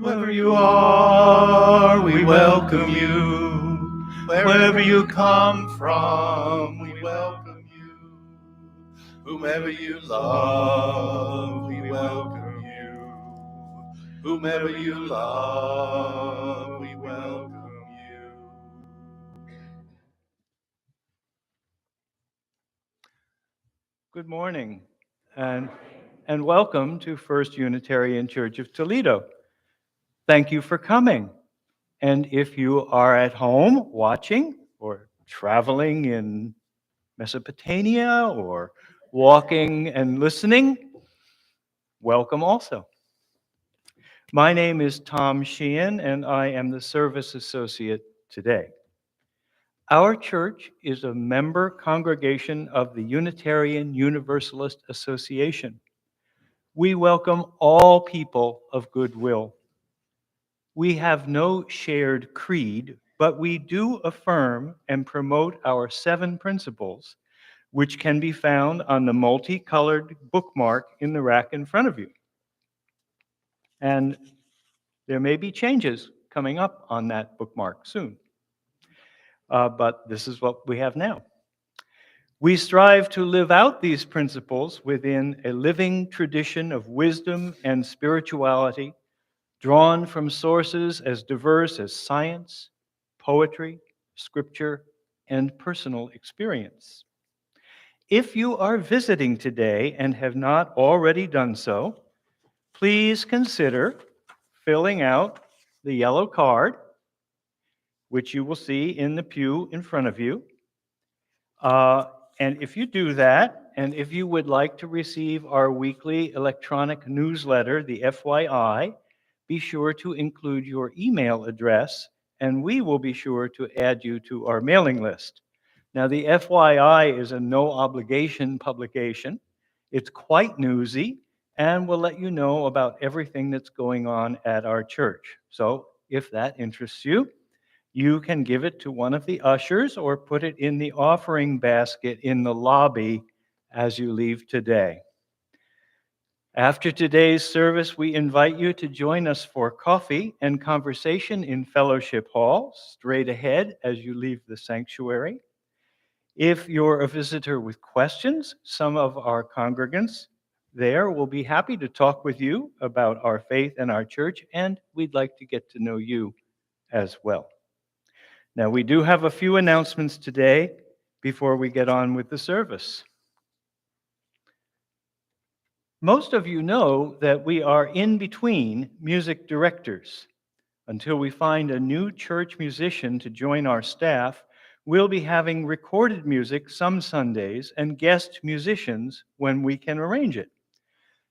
Wherever you are, we welcome you. Wherever you come from, we welcome you. Whomever you love, we welcome you. Whomever you love, we welcome you. Good morning, and welcome to First Unitarian Church of Toledo. Thank you for coming. And if you are at home watching or traveling in Mesopotamia or walking and listening, welcome also. My name is Tom Sheehan, and I am the service associate today. Our church is a member congregation of the Unitarian Universalist Association. We welcome all people of goodwill. We have no shared creed, but we do affirm and promote our 7 principles, which can be found on the multicolored bookmark in the rack in front of you. And there may be changes coming up on that bookmark soon. But this is what we have now. We strive to live out these principles within a living tradition of wisdom and spirituality, drawn from sources as diverse as science, poetry, scripture, and personal experience. If you are visiting today and have not already done so, please consider filling out the yellow card, which you will see in the pew in front of you. And if you do that, and if you would like to receive our weekly electronic newsletter, the FYI, be sure to include your email address, and we will be sure to add you to our mailing list. Now, the FYI is a no obligation publication. It's quite newsy, and will let you know about everything that's going on at our church. So, if that interests you, you can give it to one of the ushers or put it in the offering basket in the lobby as you leave today. After today's service, we invite you to join us for coffee and conversation in Fellowship Hall, straight ahead as you leave the sanctuary. If you're a visitor with questions, some of our congregants there will be happy to talk with you about our faith and our church, and we'd like to get to know you as well. Now, we do have a few announcements today before we get on with the service. Most of you know that we are in between music directors. Until we find a new church musician to join our staff, we'll be having recorded music some Sundays and guest musicians when we can arrange it.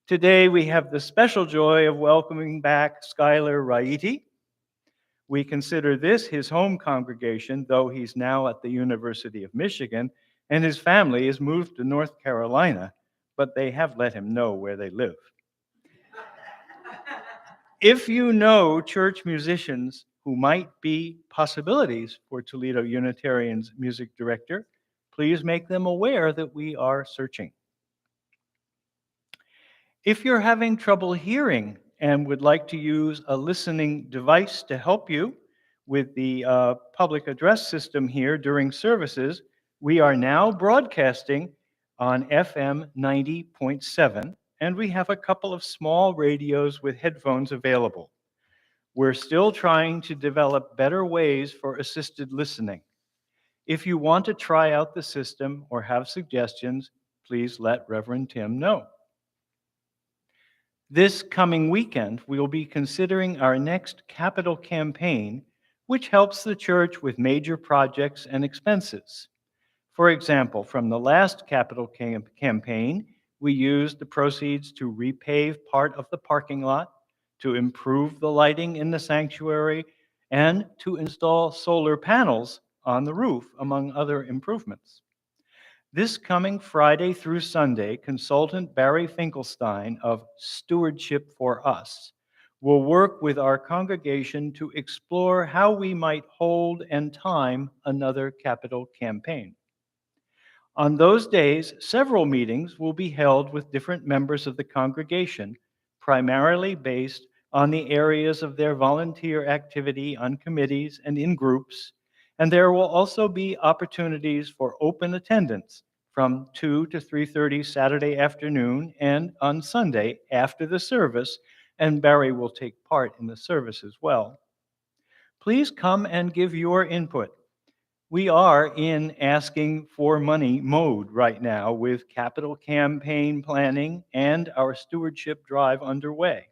Today, we have the special joy of welcoming back Skylar Raiti. We consider this his home congregation, though he's now at the University of Michigan, and his family has moved to North Carolina, but they have let him know where they live. If you know church musicians who might be possibilities for Toledo Unitarians music director, please make them aware that we are searching. If you're having trouble hearing and would like to use a listening device to help you with the public address system here during services, we are now broadcasting on FM 90.7, and we have a couple of small radios with headphones available. We're still trying to develop better ways for assisted listening. If you want to try out the system or have suggestions, please let Reverend Tim know. This coming weekend, we will be considering our next capital campaign, which helps the church with major projects and expenses. For example, from the last capital campaign, we used the proceeds to repave part of the parking lot, to improve the lighting in the sanctuary, and to install solar panels on the roof, among other improvements. This coming Friday through Sunday, consultant Barry Finkelstein of Stewardship for Us will work with our congregation to explore how we might hold and time another capital campaign. On those days, several meetings will be held with different members of the congregation, primarily based on the areas of their volunteer activity on committees and in groups, and there will also be opportunities for open attendance from 2 to 3:30 Saturday afternoon and on Sunday after the service, and Barry will take part in the service as well. Please come and give your input. We are in asking for money mode right now with capital campaign planning and our stewardship drive underway.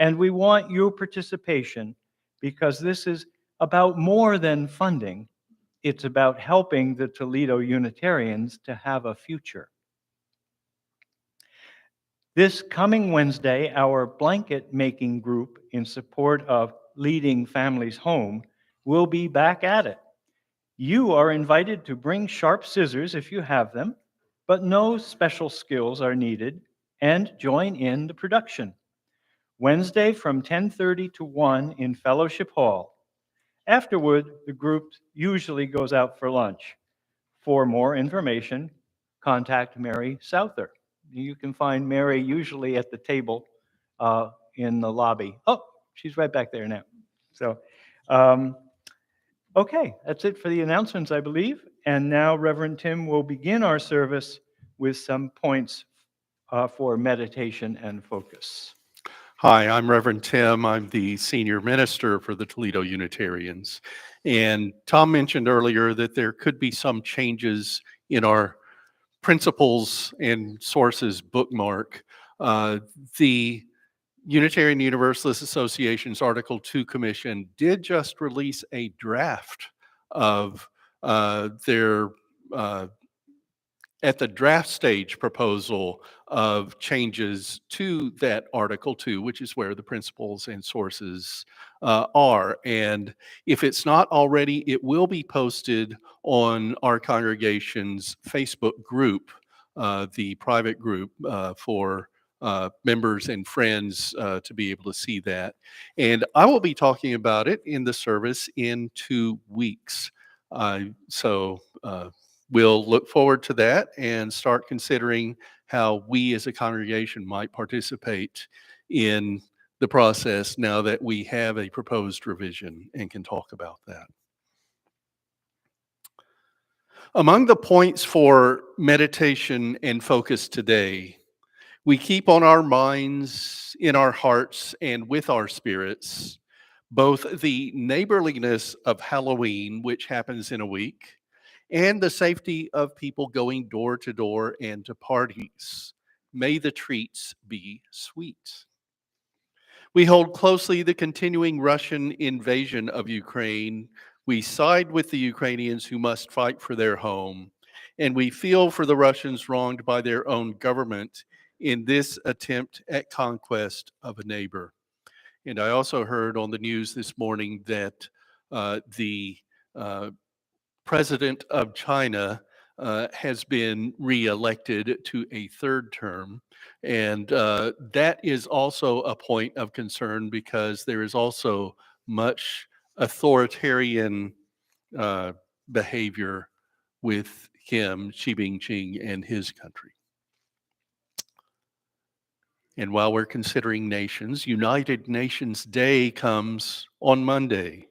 And we want your participation because this is about more than funding. It's about helping the Toledo Unitarians to have a future. This coming Wednesday, our blanket making group in support of Leading Families Home will be back at it. You are invited to bring sharp scissors if you have them, but no special skills are needed, and join in the production. Wednesday from 10:30 to 1 in Fellowship Hall. Afterward, the group usually goes out for lunch. For more information, contact Mary Souther. You can find Mary usually at the table in the lobby. Oh, she's right back there now. So, okay, that's it for the announcements, I believe. And now Reverend Tim will begin our service with some points for meditation and focus. Hi, I'm Reverend Tim. I'm the senior minister for the Toledo Unitarians. And Tom mentioned earlier that there could be some changes in our principles and sources bookmark. The Unitarian Universalist Association's Article 2 Commission did just release a draft of their at the draft stage proposal of changes to that Article 2, which is where the principles and sources are. And if it's not already, it will be posted on our congregation's Facebook group, the private group for members and friends to be able to see that. And I will be talking about it in the service in 2 weeks. So we'll look forward to that and start considering how we as a congregation might participate in the process now that we have a proposed revision and can talk about that. Among the points for meditation and focus today, we keep on our minds, in our hearts, and with our spirits, both the neighborliness of Halloween, which happens in a week, and the safety of people going door to door and to parties. May the treats be sweet. We hold closely the continuing Russian invasion of Ukraine. We side with the Ukrainians who must fight for their home, and we feel for the Russians wronged by their own government in this attempt at conquest of a neighbor. And I also heard on the news this morning that the president of China has been reelected to a third term. And that is also a point of concern because there is also much authoritarian behavior with him, Xi Jinping, and his country. And while we're considering nations, United Nations Day comes on Monday.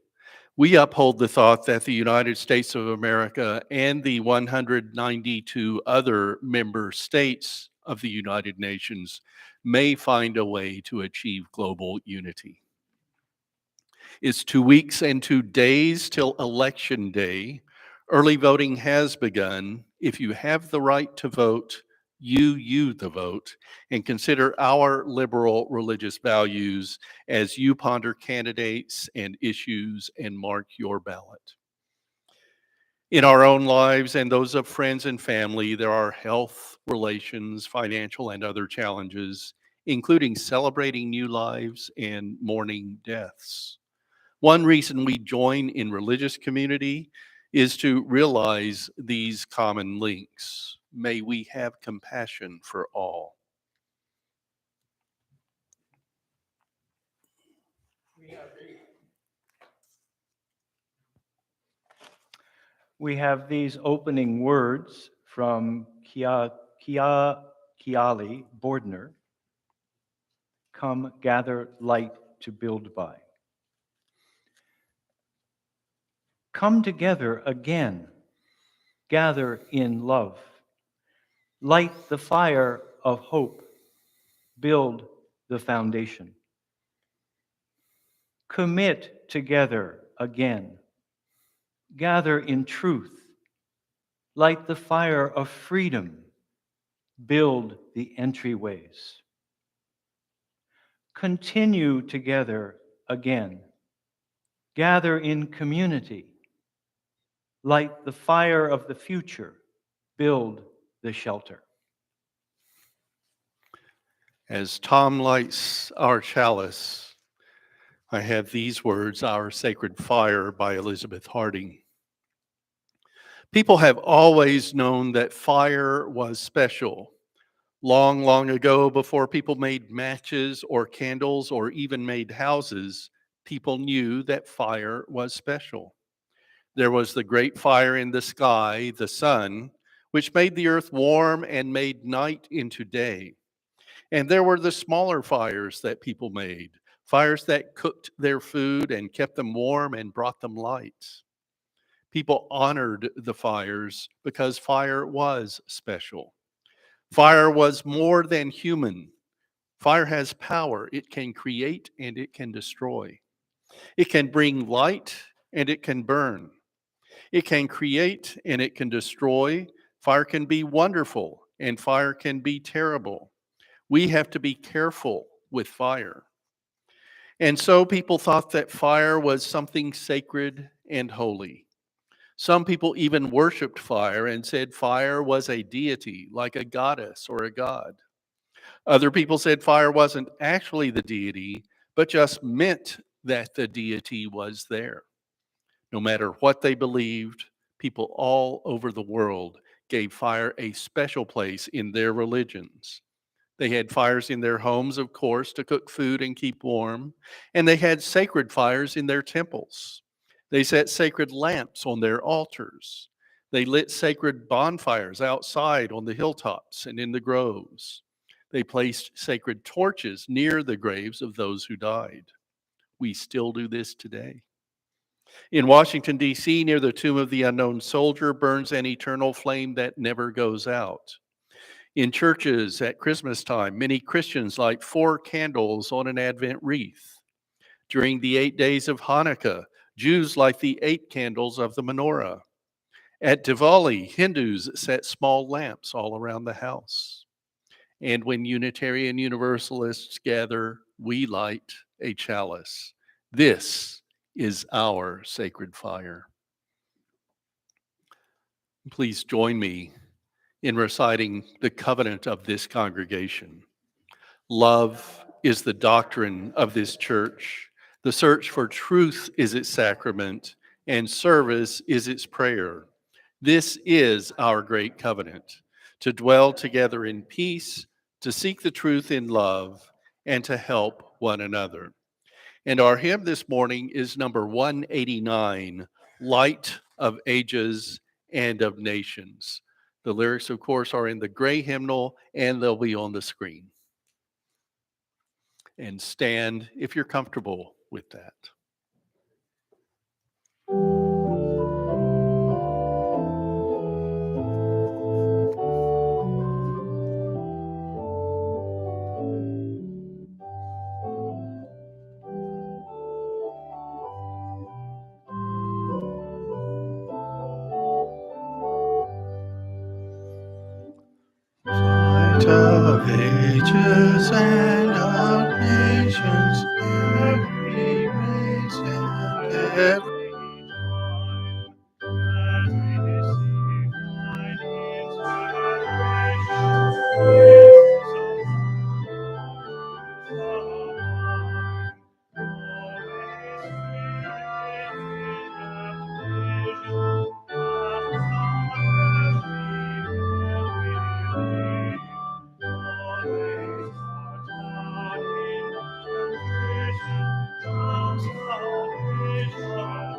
We uphold the thought that the United States of America and the 192 other member states of the United Nations may find a way to achieve global unity. It's 2 weeks and 2 days till Election Day. Early voting has begun. If you have the right to vote, you the vote, and consider our liberal religious values as you ponder candidates and issues and mark your ballot. In our own lives and those of friends and family, there are health, relations, financial, and other challenges, including celebrating new lives and mourning deaths. One reason we join in religious community is to realize these common links. May we have compassion for all. We have these opening words from Kiali Bordner. Come gather light to build by. Come together again, gather in love, light the fire of hope, build the foundation. Commit together again, gather in truth, light the fire of freedom, build the entryways. Continue together again, gather in community, light the fire of the future, build the shelter. As Tom lights our chalice, I have these words, Our Sacred Fire by Elizabeth Harding. People have always known that fire was special. Long, long ago, before people made matches or candles or even made houses, people knew that fire was special. There was the great fire in the sky, the sun, which made the earth warm and made night into day. And there were the smaller fires that people made, fires that cooked their food and kept them warm and brought them light. People honored the fires because fire was special. Fire was more than human. Fire has power. It can create and it can destroy. It can bring light and it can burn. It can create and it can destroy. Fire can be wonderful and fire can be terrible. We have to be careful with fire. And so people thought that fire was something sacred and holy. Some people even worshiped fire and said fire was a deity, like a goddess or a god. Other people said fire wasn't actually the deity, but just meant that the deity was there. No matter what they believed, people all over the world gave fire a special place in their religions. They had fires in their homes, of course, to cook food and keep warm, and they had sacred fires in their temples. They set sacred lamps on their altars. They lit sacred bonfires outside on the hilltops and in the groves. They placed sacred torches near the graves of those who died. We still do this today. In Washington, D.C., near the tomb of the unknown soldier, burns an eternal flame that never goes out. In churches at Christmas time, many Christians light 4 candles on an Advent wreath. During the 8 days of Hanukkah, Jews light the 8 candles of the menorah. At Diwali, Hindus set small lamps all around the house. And when Unitarian Universalists gather, we light a chalice. This is our sacred fire. Please join me in reciting the covenant of this congregation. Love is the doctrine of this church. The search for truth is its sacrament, and service is its prayer. This is our great covenant, to dwell together in peace, to seek the truth in love, and to help one another. And our hymn this morning is number 189, Light of Ages and of Nations. The lyrics, of course, are in the gray hymnal, and they'll be on the screen. And stand if you're comfortable with that. Light of ages and of nations, every race and every time, as we receive thine inspiration, gifts of knowledge divine. Holy Spirit, in baptism, doth thou every way. Always art thou in the tradition of salvation.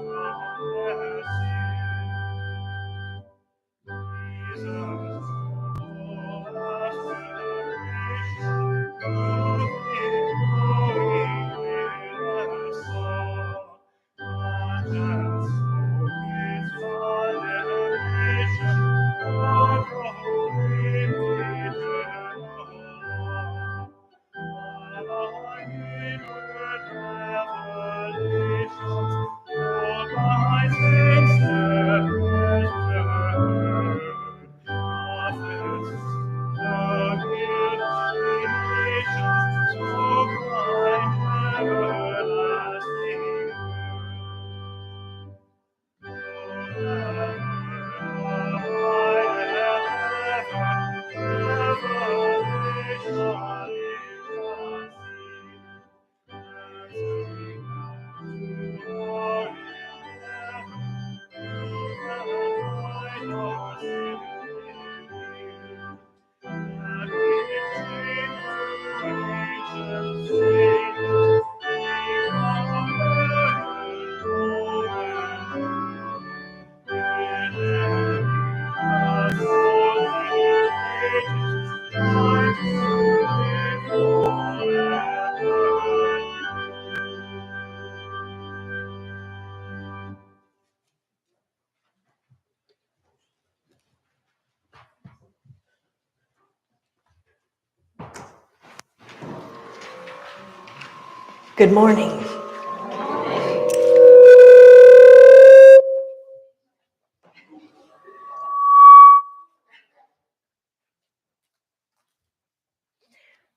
Good morning.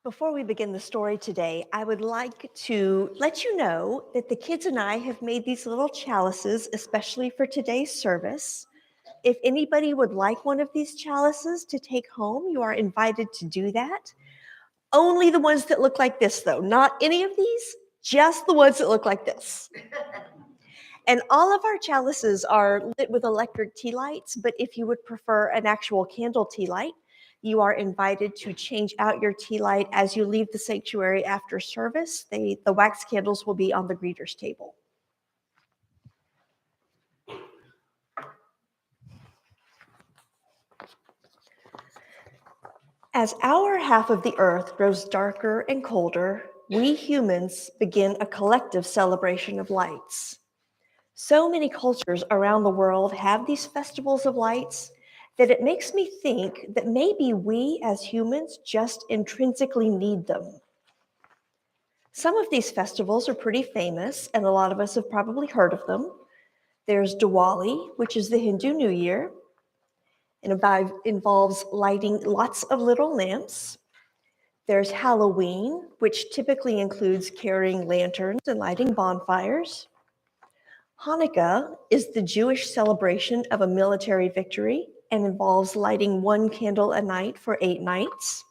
Before we begin the story today, I would like to let you know that the kids and I have made these little chalices especially for today's service. If anybody would like one of these chalices to take home, you are invited to do that. Only the ones that look like this, though, not any of these, just the ones that look like this. And all of our chalices are lit with electric tea lights, but if you would prefer an actual candle tea light, you are invited to change out your tea light as you leave the sanctuary after service. The wax candles will be on the greeter's table. As our half of the earth grows darker and colder, we humans begin a collective celebration of lights. So many cultures around the world have these festivals of lights that it makes me think that maybe we as humans just intrinsically need them. Some of these festivals are pretty famous, and a lot of us have probably heard of them. There's Diwali, which is the Hindu New Year, and it involves lighting lots of little lamps. There's Halloween, which typically includes carrying lanterns and lighting bonfires. Hanukkah is the Jewish celebration of a military victory and involves lighting one candle a night for 8 nights.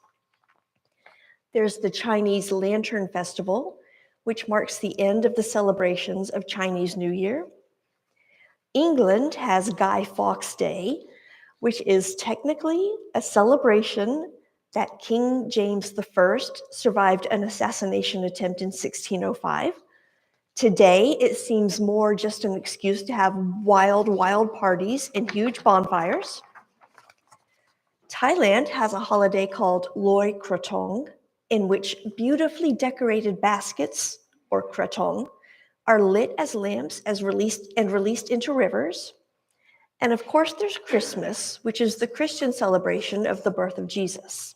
There's the Chinese Lantern Festival, which marks the end of the celebrations of Chinese New Year. England has Guy Fawkes Day, which is technically a celebration that King James I survived an assassination attempt in 1605. Today, it seems more just an excuse to have wild, wild parties and huge bonfires. Thailand has a holiday called Loi Krathong, in which beautifully decorated baskets, or krathong, are lit as lamps released into rivers. And of course, there's Christmas, which is the Christian celebration of the birth of Jesus.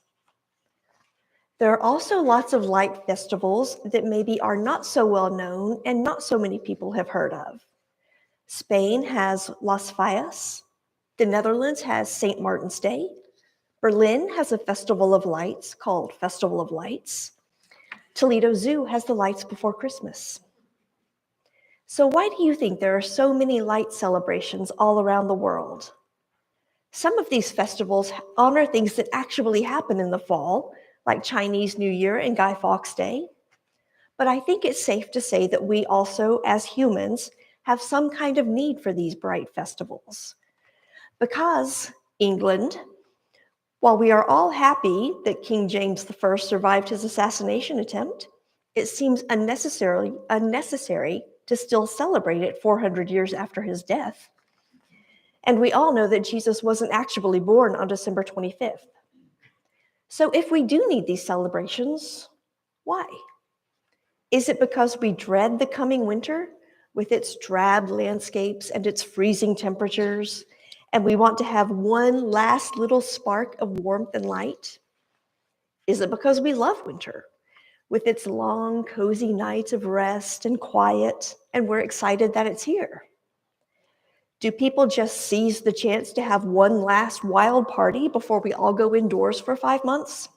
There are also lots of light festivals that maybe are not so well known and not so many people have heard of. Spain has Las Fallas. The Netherlands has St. Martin's Day. Berlin has a festival of lights called Festival of Lights. Toledo Zoo has the lights before Christmas. So why do you think there are so many light celebrations all around the world? Some of these festivals honor things that actually happen in the fall, like Chinese New Year and Guy Fawkes Day. But I think it's safe to say that we also, as humans, have some kind of need for these bright festivals. Because England, while we are all happy that King James I survived his assassination attempt, it seems unnecessary to still celebrate it 400 years after his death. And we all know that Jesus wasn't actually born on December 25th. So if we do need these celebrations, why? Is it because we dread the coming winter with its drab landscapes and its freezing temperatures, and we want to have one last little spark of warmth and light? Is it because we love winter with its long, cozy nights of rest and quiet, and we're excited that it's here? Do people just seize the chance to have one last wild party before we all go indoors for 5 months?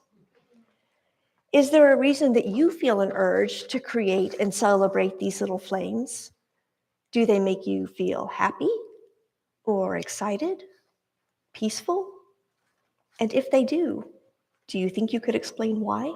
Is there a reason that you feel an urge to create and celebrate these little flames? Do they make you feel happy or excited, peaceful? And if they do you think you could explain why?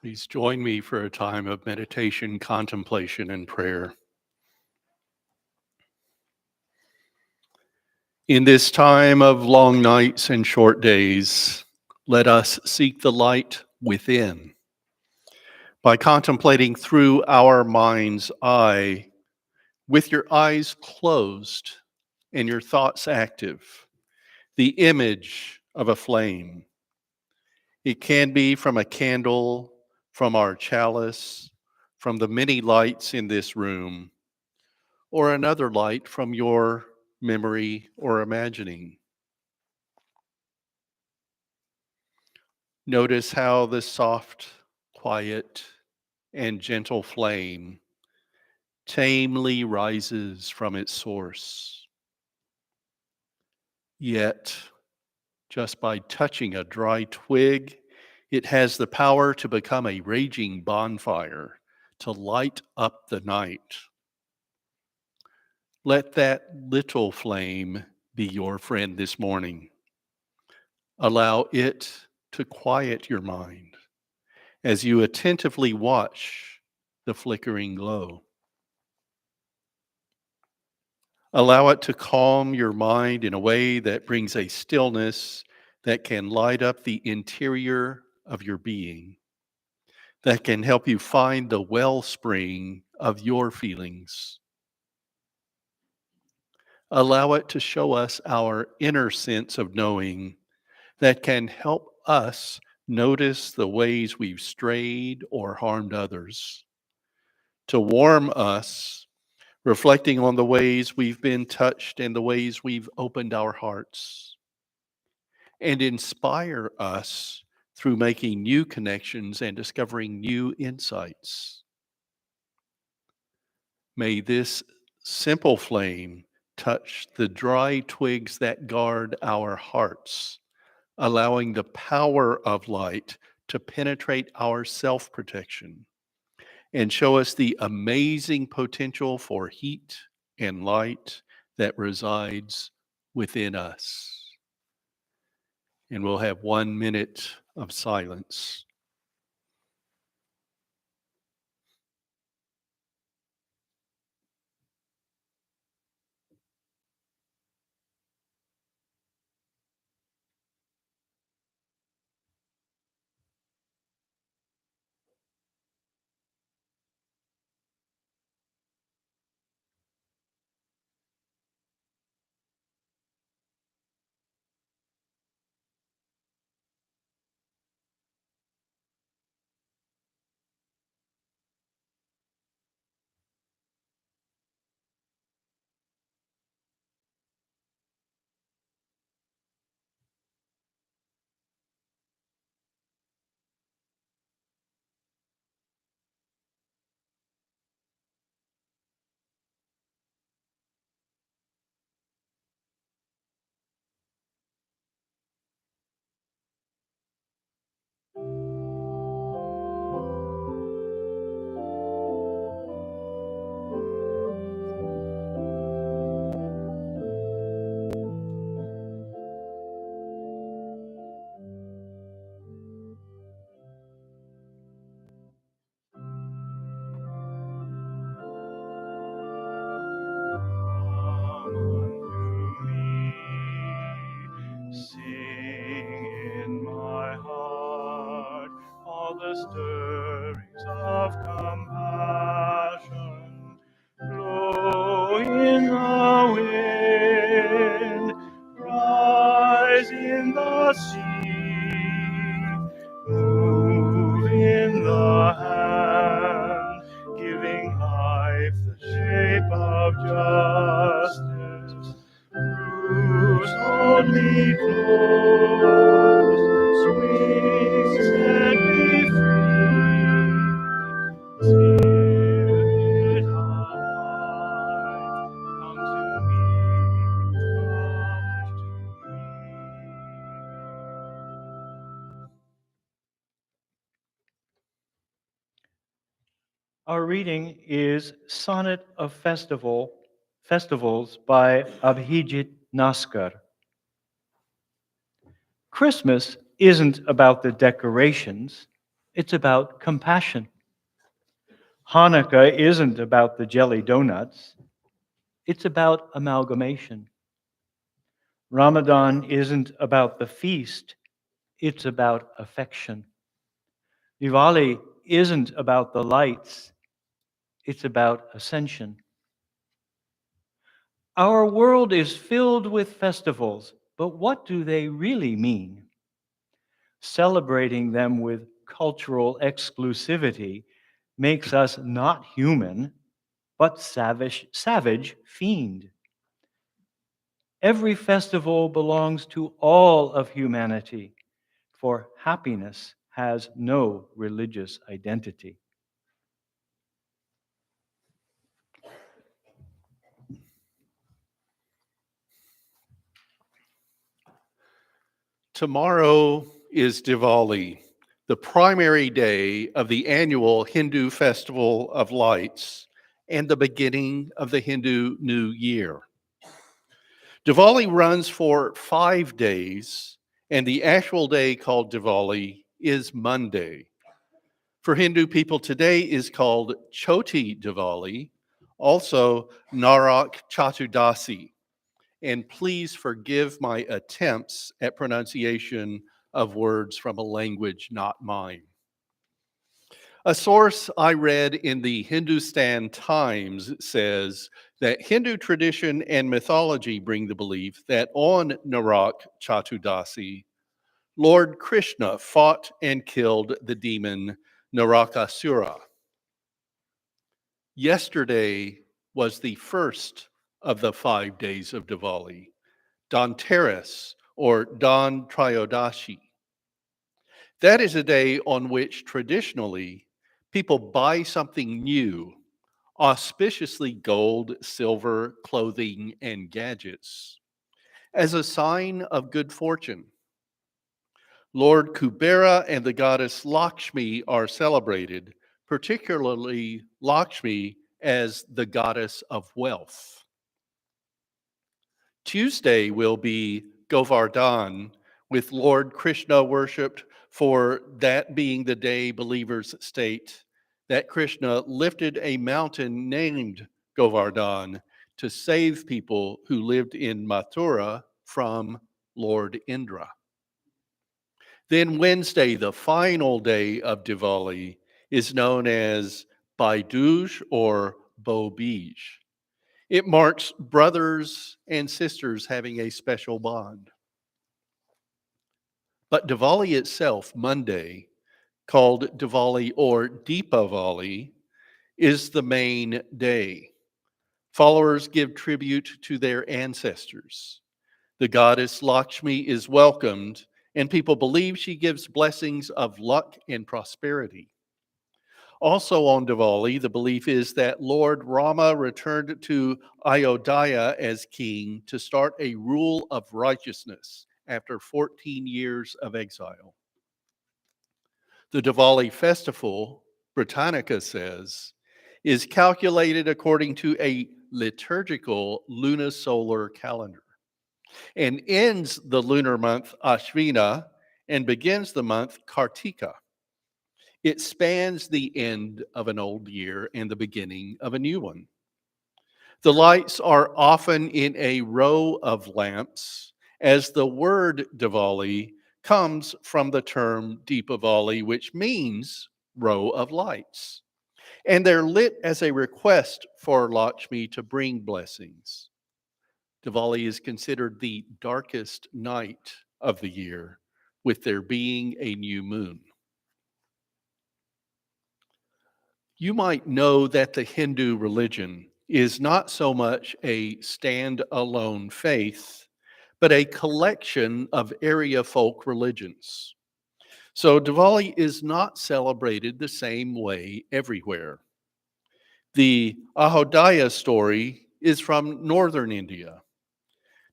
Please join me for a time of meditation, contemplation, and prayer. In this time of long nights and short days, let us seek the light within. By contemplating through our mind's eye, with your eyes closed and your thoughts active, the image of a flame. It can be from a candle, from our chalice, from the many lights in this room, or another light from your memory or imagining. Notice how the soft, quiet, and gentle flame tamely rises from its source. Yet, just by touching a dry twig, it has the power to become a raging bonfire, to light up the night. Let that little flame be your friend this morning. Allow it to quiet your mind as you attentively watch the flickering glow. Allow it to calm your mind in a way that brings a stillness that can light up the interior of your being, that can help you find the wellspring of your feelings. Allow it to show us our inner sense of knowing that can help us notice the ways we've strayed or harmed others, to warm us, reflecting on the ways we've been touched and the ways we've opened our hearts, and inspire us through making new connections and discovering new insights. May this simple flame touch the dry twigs that guard our hearts, allowing the power of light to penetrate our self-protection and show us the amazing potential for heat and light that resides within us. And we'll have 1 minute of silence. Sing in my heart all the stirrings of compassion. Blow in the wind, rise in the sea, move in the hand, giving life the shape of justice. Bruise only close, swing, set me free. Spirit of light, come to me, come to me. Our reading is Sonnet of Festivals by Abhijit Naskar. Christmas isn't about the decorations, It's about compassion. Hanukkah isn't about the jelly donuts. It's about amalgamation. Ramadan isn't about the feast. It's about affection. Diwali isn't about the lights. It's about ascension. Our world is filled with festivals, but what do they really mean? Celebrating them with cultural exclusivity makes us not human, but savage fiend. Every festival belongs to all of humanity, for happiness has no religious identity. Tomorrow is Diwali, the primary day of the annual Hindu Festival of Lights and the beginning of the Hindu New Year. Diwali runs for 5 days, and the actual day called Diwali is Monday. For Hindu people, today is called Choti Diwali, also Narak Chaturdasi. And please forgive my attempts at pronunciation of words from a language not mine. A source I read in the Hindustan Times says that Hindu tradition and mythology bring the belief that on Narak Chaturdasi, Lord Krishna fought and killed the demon Narakasura. Yesterday was the first of the 5 days of Diwali, Dhanteras or Dhan Triyodashi. That is a day on which traditionally people buy something new, auspiciously gold, silver, clothing, and gadgets, as a sign of good fortune. Lord Kubera and the goddess Lakshmi are celebrated, particularly Lakshmi as the goddess of wealth. Tuesday will be Govardhan, with Lord Krishna worshipped for that being the day believers state that Krishna lifted a mountain named Govardhan to save people who lived in Mathura from Lord Indra. Then Wednesday, the final day of Diwali, is known as Bhai Dooj or Bo Bij. It marks brothers and sisters having a special bond. But Diwali itself, Monday, called Diwali or Deepavali, is the main day. Followers give tribute to their ancestors. The goddess Lakshmi is welcomed, and people believe she gives blessings of luck and prosperity. Also on Diwali, the belief is that Lord Rama returned to Ayodhya as king to start a rule of righteousness after 14 years of exile. The Diwali festival, Britannica says, is calculated according to a liturgical lunisolar calendar and ends the lunar month Ashvina and begins the month Kartika. It spans the end of an old year and the beginning of a new one. The lights are often in a row of lamps, as the word Diwali comes from the term Deepavali, which means row of lights. And they're lit as a request for Lakshmi to bring blessings. Diwali is considered the darkest night of the year, with there being a new moon. You might know that the Hindu religion is not so much a stand-alone faith, but a collection of area folk religions. So Diwali is not celebrated the same way everywhere. The Ahodhya story is from northern India.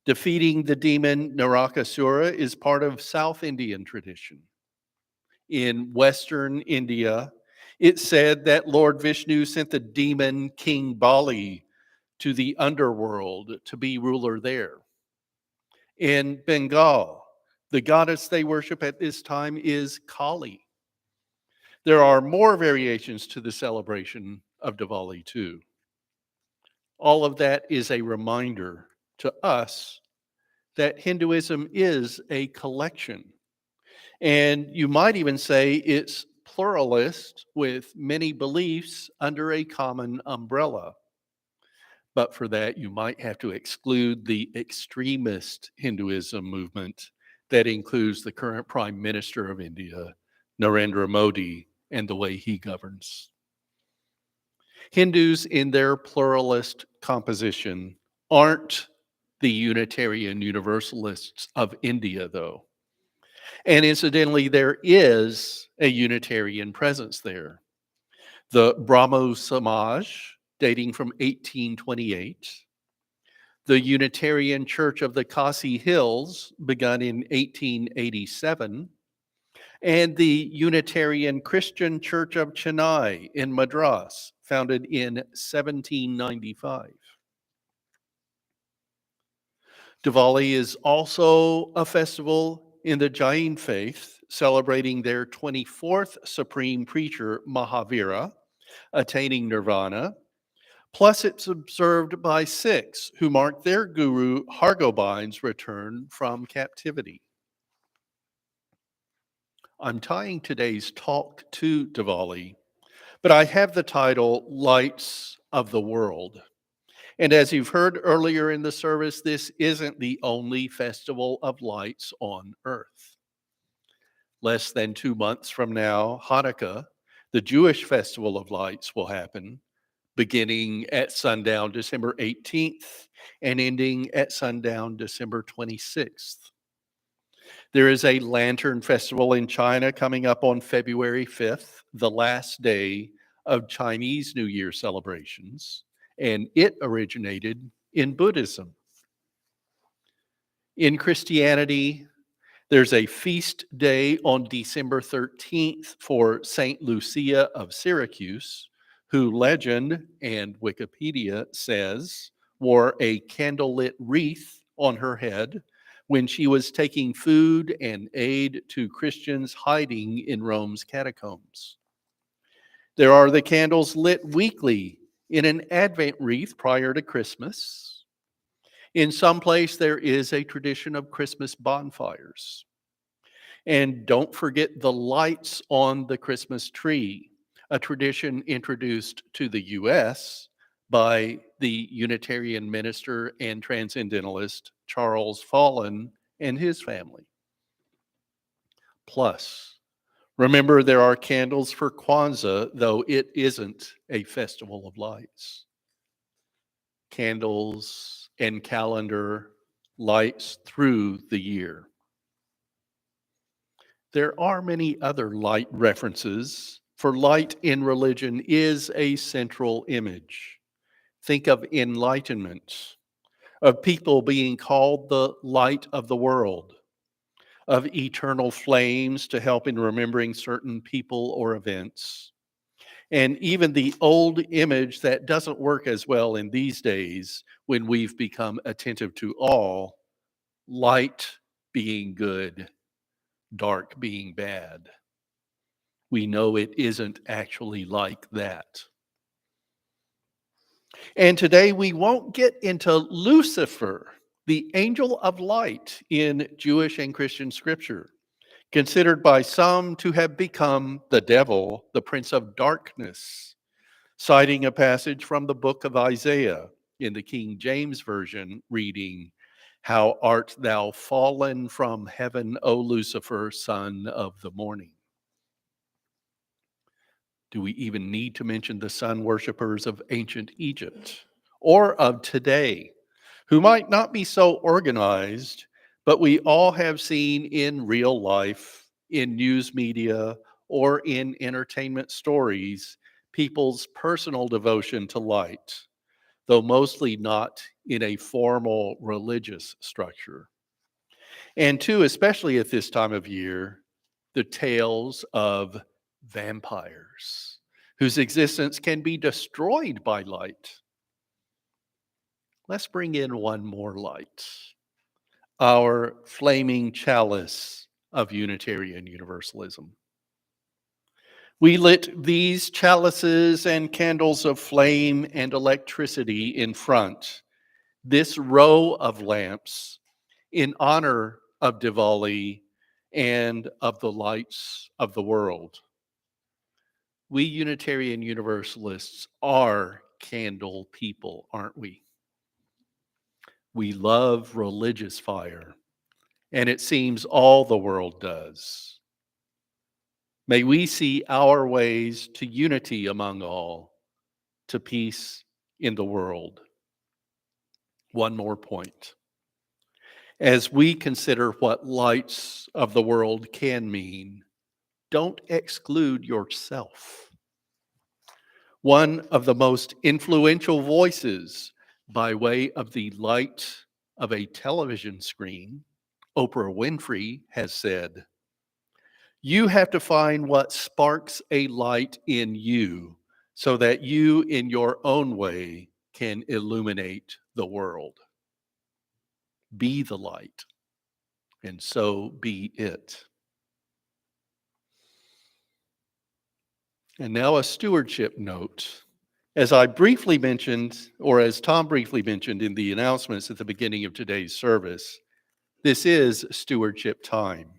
Defeating the demon Narakasura is part of South Indian tradition. In Western India, it said that Lord Vishnu sent the demon King Bali to the underworld to be ruler there. In Bengal, the goddess they worship at this time is Kali. There are more variations to the celebration of Diwali too. All of that is a reminder to us that Hinduism is a collection. And you might even say it's pluralist with many beliefs under a common umbrella. But for that, you might have to exclude the extremist Hinduism movement that includes the current Prime Minister of India, Narendra Modi, and the way he governs. Hindus, in their pluralist composition, aren't the Unitarian Universalists of India, though. And incidentally, there is a Unitarian presence there. The Brahmo Samaj, dating from 1828, the Unitarian Church of the Khasi Hills, begun in 1887, and the Unitarian Christian Church of Chennai in Madras, founded in 1795. Diwali is also a festival in the Jain faith, celebrating their 24th supreme preacher, Mahavira, attaining nirvana. Plus, it's observed by Sikhs who mark their guru Hargobind's return from captivity. I'm tying today's talk to Diwali, but I have the title Lights of the World. And as you've heard earlier in the service, this isn't the only festival of lights on earth. Less than 2 months from now, Hanukkah, the Jewish festival of lights, will happen, beginning at sundown December 18th and ending at sundown December 26th. There is a lantern festival in China coming up on February 5th, the last day of Chinese New Year celebrations, and it originated in Buddhism. In Christianity, there's a feast day on December 13th for Saint Lucia of Syracuse, who legend and Wikipedia says wore a candlelit wreath on her head when she was taking food and aid to Christians hiding in Rome's catacombs. There are the candles lit weekly in an Advent wreath prior to Christmas. In some place, there is a tradition of Christmas bonfires. And don't forget the lights on the Christmas tree, a tradition introduced to the U.S. by the Unitarian minister and transcendentalist Charles Follen and his family. Plus, remember there are candles for Kwanzaa, though it isn't a festival of lights. Candles and calendar lights through the year. There are many other light references, for light in religion is a central image. Think of enlightenment, of people being called the light of the world, of eternal flames to help in remembering certain people or events, and even the old image that doesn't work as well in these days when we've become attentive to all, light being good, dark being bad. We know it isn't actually like that. And today we won't get into Lucifer, the angel of light in Jewish and Christian scripture, considered by some to have become the devil, the prince of darkness, citing a passage from the book of Isaiah in the King James Version, reading, "How art thou fallen from heaven, O Lucifer, son of the morning." Do we even need to mention the sun worshipers of ancient Egypt or of today, who might not be so organized, but we all have seen in real life, in news media, or in entertainment stories, people's personal devotion to light, though mostly not in a formal religious structure. And two, especially at this time of year, the tales of vampires whose existence can be destroyed by light. Let's bring in one more light, our flaming chalice of Unitarian Universalism. We lit these chalices and candles of flame and electricity in front, this row of lamps, in honor of Diwali and of the lights of the world. We Unitarian Universalists are candle people, aren't we? We love religious fire, and it seems all the world does. May we see our ways to unity among all, to peace in the world. One more point. As we consider what lights of the world can mean, don't exclude yourself. One of the most influential voices by way of the light of a television screen, Oprah Winfrey, has said, "You have to find what sparks a light in you so that you, in your own way, can illuminate the world. Be the light, and so be it." And now a stewardship note. As I briefly mentioned, or as Tom briefly mentioned in the announcements at the beginning of today's service, this is stewardship time.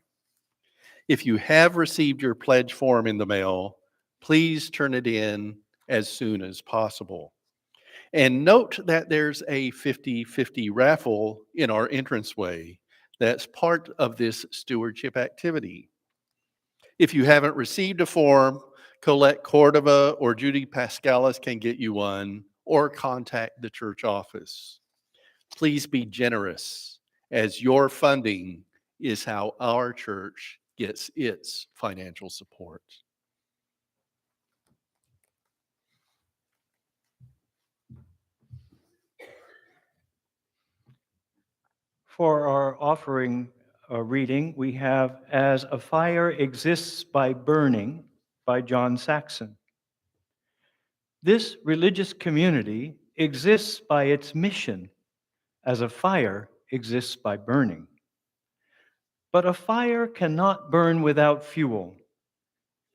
If you have received your pledge form in the mail, please turn it in as soon as possible. And note that there's a 50-50 raffle in our entranceway that's part of this stewardship activity. If you haven't received a form, Colette Cordova or Judy Pascalis can get you one, or contact the church office. Please be generous, as your funding is how our church gets its financial support. For our offering reading, we have As a Fire Exists by Burning by John Saxon. This religious community exists by its mission, as a fire exists by burning. But a fire cannot burn without fuel,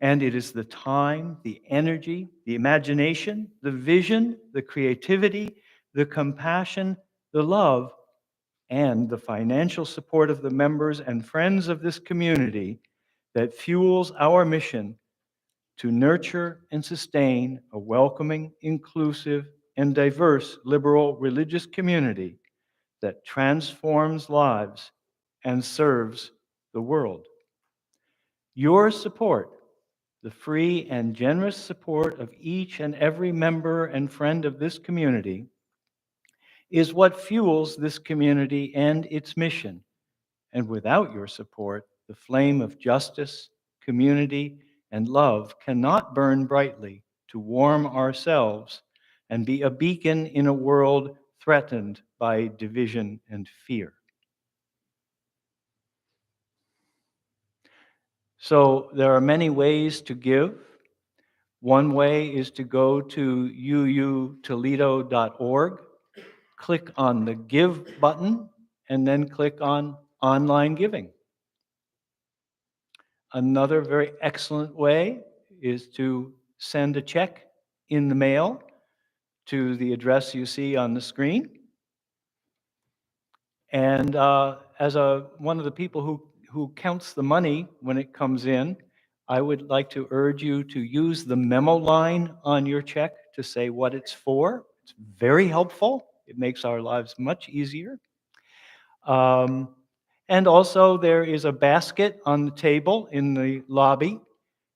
and it is the time, the energy, the imagination, the vision, the creativity, the compassion, the love, and the financial support of the members and friends of this community that fuels our mission to nurture and sustain a welcoming, inclusive, and diverse liberal religious community that transforms lives and serves the world. Your support, the free and generous support of each and every member and friend of this community, is what fuels this community and its mission. And without your support, the flame of justice, community, and love cannot burn brightly to warm ourselves and be a beacon in a world threatened by division and fear. So there are many ways to give. One way is to go to uutoledo.org, click on the Give button, and then click on Online Giving. Another very excellent way is to send a check in the mail to the address you see on the screen. And as one of the people who counts the money when it comes in, I would like to urge you to use the memo line on your check to say what it's for. It's very helpful. It makes our lives much easier. And also, there is a basket on the table in the lobby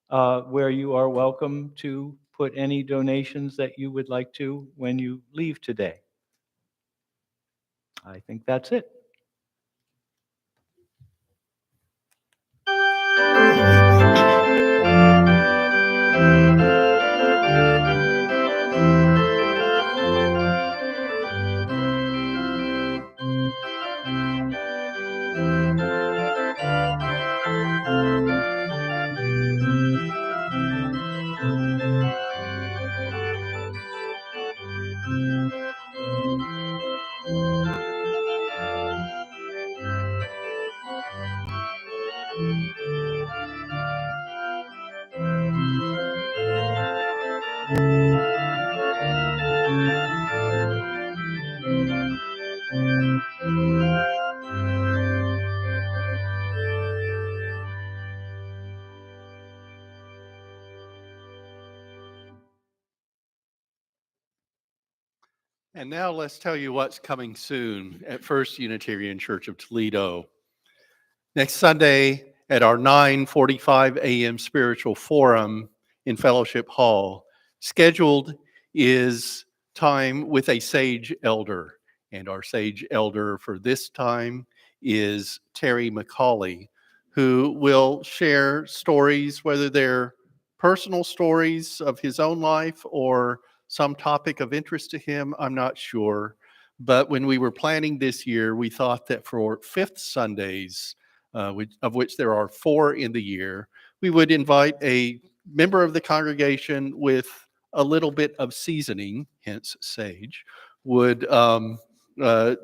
where you are welcome to put any donations that you would like to when you leave today. I think that's it. And now let's tell you what's coming soon at First Unitarian Church of Toledo. Next Sunday at our 9:45 a.m. spiritual forum in Fellowship Hall, scheduled is time with a sage elder. And our sage elder for this time is Terry McCauley, who will share stories, whether they're personal stories of his own life or some topic of interest to him, I'm not sure. But when we were planning this year, we thought that for fifth Sundays, of which there are 4 in the year, we would invite a member of the congregation with a little bit of seasoning, hence sage, would uh,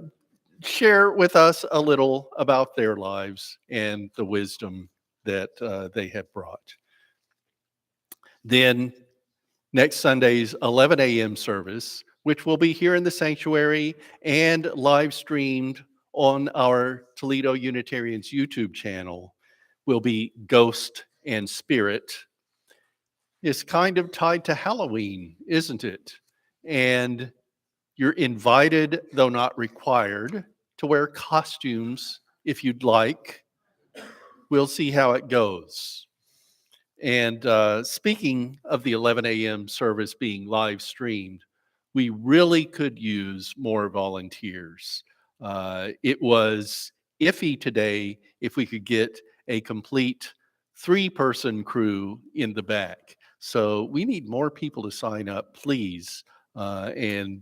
share with us a little about their lives and the wisdom that they have brought. Then next Sunday's 11 a.m. service, which will be here in the sanctuary and live streamed on our Toledo Unitarians YouTube channel, will be Ghost and Spirit. It's kind of tied to Halloween, isn't it? And you're invited, though not required, to wear costumes if you'd like. We'll see how it goes. And speaking of the 11 a.m. service being live streamed, we really could use more volunteers. It was iffy today if we could get a complete 3-person crew in the back. So we need more people to sign up, please, and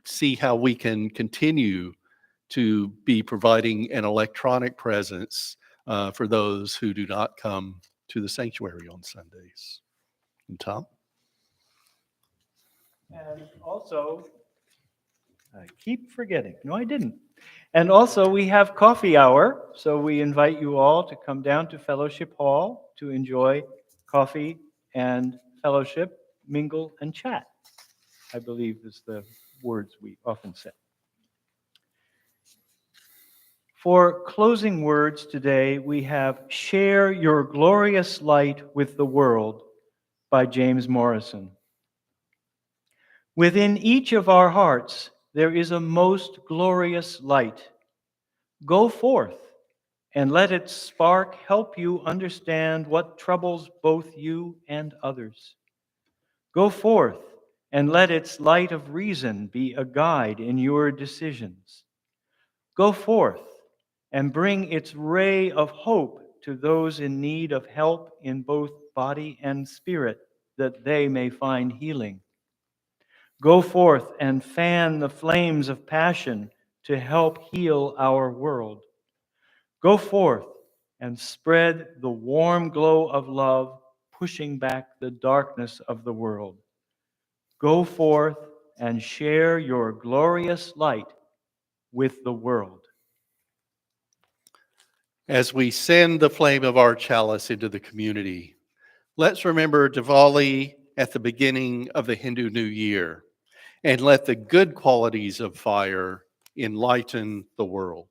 see how we can continue to be providing an electronic presence for those who do not come to the sanctuary on Sundays. And Tom? And also, I keep forgetting. No, I didn't. And also, we have coffee hour. So we invite you all to come down to Fellowship Hall to enjoy coffee and fellowship, mingle, and chat, I believe is the words we often say. For closing words today, we have Share Your Glorious Light with the World by James Morrison. Within each of our hearts, there is a most glorious light. Go forth and let its spark help you understand what troubles both you and others. Go forth and let its light of reason be a guide in your decisions. Go forth and bring its ray of hope to those in need of help in both body and spirit, that they may find healing. Go forth and fan the flames of passion to help heal our world. Go forth and spread the warm glow of love, pushing back the darkness of the world. Go forth and share your glorious light with the world. As we send the flame of our chalice into the community, let's remember Diwali at the beginning of the Hindu New Year, and let the good qualities of fire enlighten the world.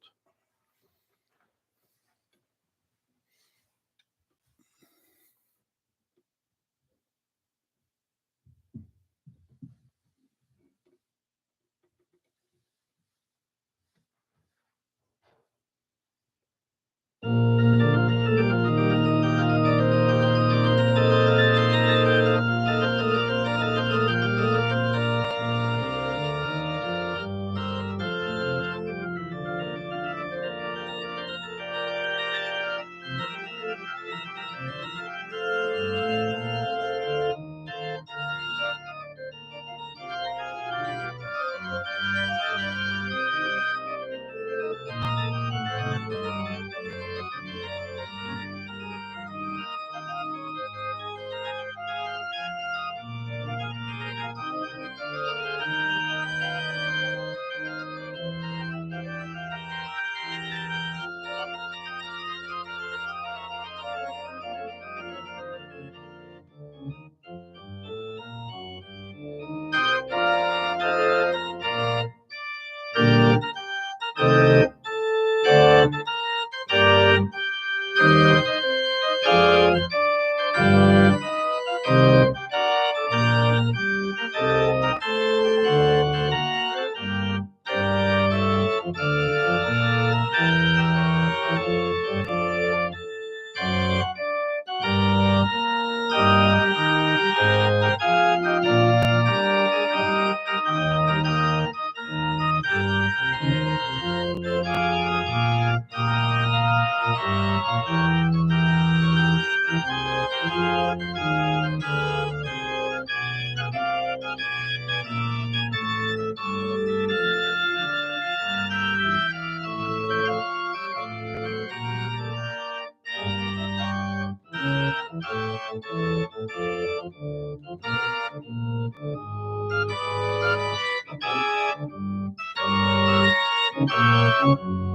you.